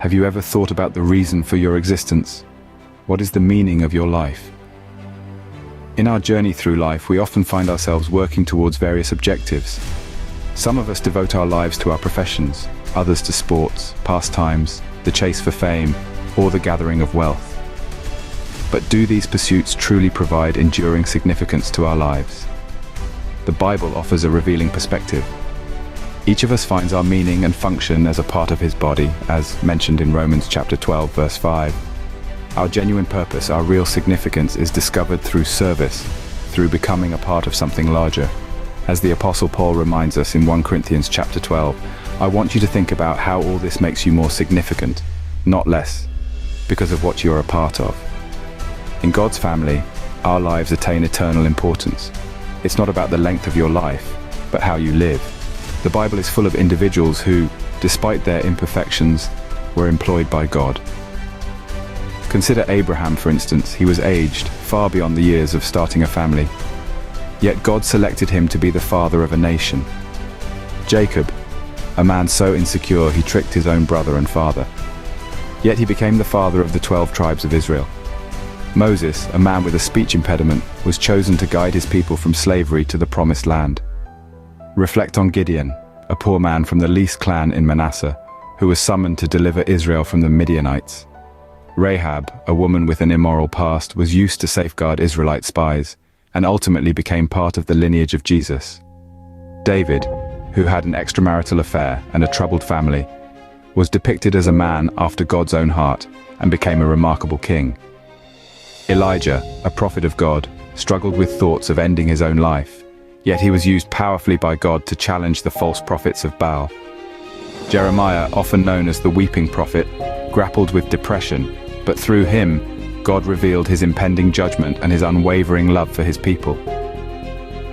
Have you ever thought about the reason for your existence? What is the meaning of your life? In our journey through life, we often find ourselves working towards various objectives. Some of us devote our lives to our professions, others to sports, pastimes, the chase for fame, or the gathering of wealth. But do these pursuits truly provide enduring significance to our lives? The Bible offers a revealing perspective. Each of us finds our meaning and function as a part of his body, as mentioned in Romans chapter 12, verse 5. Our genuine purpose, our real significance, is discovered through service, through becoming a part of something larger. As the Apostle Paul reminds us in 1 Corinthians chapter 12, I want you to think about how all this makes you more significant, not less, because of what you're a part of. In God's family, our lives attain eternal importance. It's not about the length of your life, but how you live. The Bible is full of individuals who, despite their imperfections, were employed by God. Consider Abraham, for instance. He was aged, far beyond the years of starting a family. Yet God selected him to be the father of a nation. Jacob, a man so insecure he tricked his own brother and father. Yet he became the father of the 12 tribes of Israel. Moses, a man with a speech impediment, was chosen to guide his people from slavery to the promised land. Reflect on Gideon, a poor man from the least clan in Manasseh, who was summoned to deliver Israel from the Midianites. Rahab, a woman with an immoral past, was used to safeguard Israelite spies, and ultimately became part of the lineage of Jesus. David, who had an extramarital affair and a troubled family, was depicted as a man after God's own heart and became a remarkable king. Elijah, a prophet of God, struggled with thoughts of ending his own life, yet he was used powerfully by God to challenge the false prophets of Baal. Jeremiah, often known as the weeping prophet, grappled with depression, but through him, God revealed his impending judgment and his unwavering love for his people.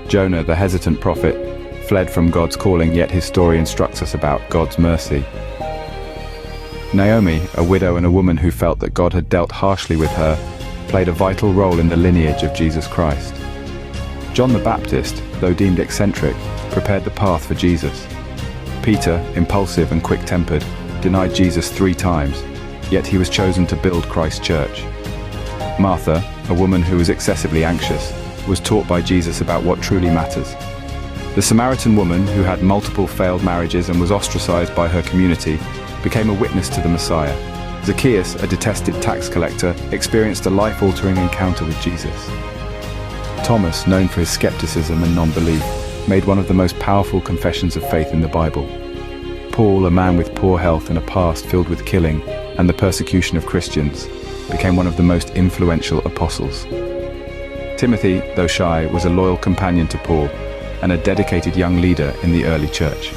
Jonah, the hesitant prophet, fled from God's calling, yet his story instructs us about God's mercy. Naomi, a widow and a woman who felt that God had dealt harshly with her, played a vital role in the lineage of Jesus Christ. John the Baptist, though deemed eccentric, prepared the path for Jesus. Peter, impulsive and quick-tempered, denied Jesus 3 times, yet he was chosen to build Christ's church. Martha, a woman who was excessively anxious, was taught by Jesus about what truly matters. The Samaritan woman, who had multiple failed marriages and was ostracized by her community, became a witness to the Messiah. Zacchaeus, a detested tax collector, experienced a life-altering encounter with Jesus. Thomas, known for his skepticism and non-belief, made one of the most powerful confessions of faith in the Bible. Paul, a man with poor health and a past filled with killing and the persecution of Christians, became one of the most influential apostles. Timothy, though shy, was a loyal companion to Paul and a dedicated young leader in the early church.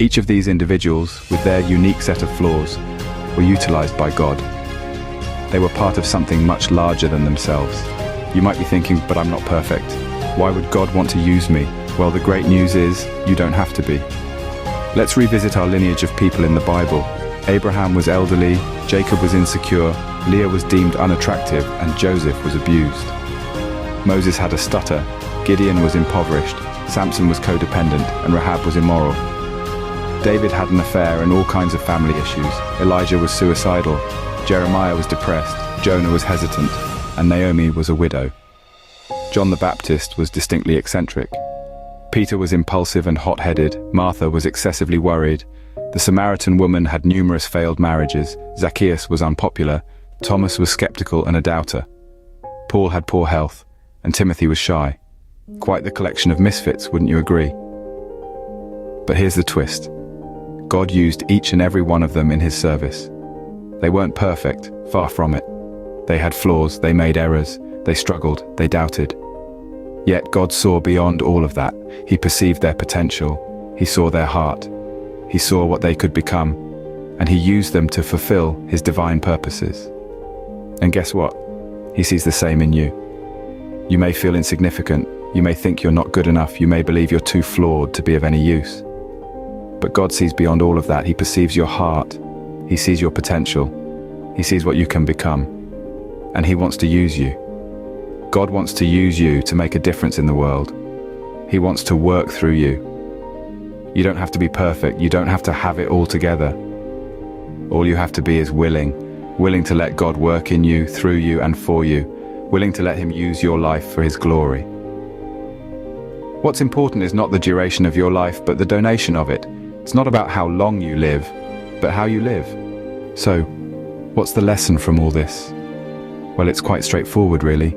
Each of these individuals, with their unique set of flaws, were utilized by God. They were part of something much larger than themselves. You might be thinking, but I'm not perfect. Why would God want to use me? Well, the great news is, you don't have to be. Let's revisit our lineage of people in the Bible. Abraham was elderly, Jacob was insecure, Leah was deemed unattractive, and Joseph was abused. Moses had a stutter, Gideon was impoverished, Samson was codependent, and Rahab was immoral. David had an affair and all kinds of family issues. Elijah was suicidal, Jeremiah was depressed, Jonah was hesitant, and Naomi was a widow. John the Baptist was distinctly eccentric. Peter was impulsive and hot-headed, Martha was excessively worried, the Samaritan woman had numerous failed marriages, Zacchaeus was unpopular, Thomas was skeptical and a doubter. Paul had poor health, and Timothy was shy. Quite the collection of misfits, wouldn't you agree? But here's the twist. God used each and every one of them in his service. They weren't perfect, far from it. They had flaws, they made errors, they struggled, they doubted. Yet God saw beyond all of that. He perceived their potential, he saw their heart, he saw what they could become, and he used them to fulfill his divine purposes. And guess what? He sees the same in you. You may feel insignificant, you may think you're not good enough, you may believe you're too flawed to be of any use. But God sees beyond all of that. He perceives your heart, he sees your potential, he sees what you can become, and he wants to use you. God wants to use you to make a difference in the world. He wants to work through you. You don't have to be perfect, you don't have to have it all together. All you have to be is willing to let God work in you, through you, and for you, willing to let him use your life for his glory. What's important is not the duration of your life, but the donation of it. It's not about how long you live, but how you live. So, what's the lesson from all this? Well, it's quite straightforward, really.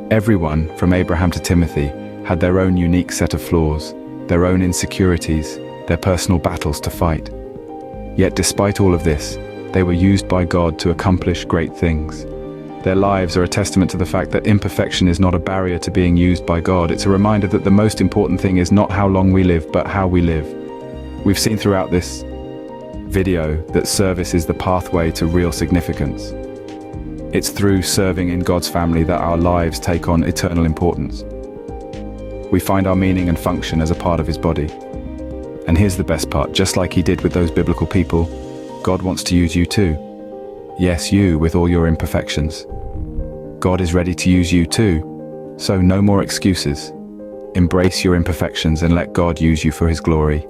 Everyone, from Abraham to Timothy, had their own unique set of flaws, their own insecurities, their personal battles to fight. Yet despite all of this, they were used by God to accomplish great things. Their lives are a testament to the fact that imperfection is not a barrier to being used by God. It's a reminder that the most important thing is not how long we live, but how we live. We've seen throughout this video that service is the pathway to real significance. It's through serving in God's family that our lives take on eternal importance. We find our meaning and function as a part of his body. And here's the best part, just like he did with those biblical people, God wants to use you too. Yes, you, with all your imperfections. God is ready to use you too. So no more excuses. Embrace your imperfections and let God use you for his glory.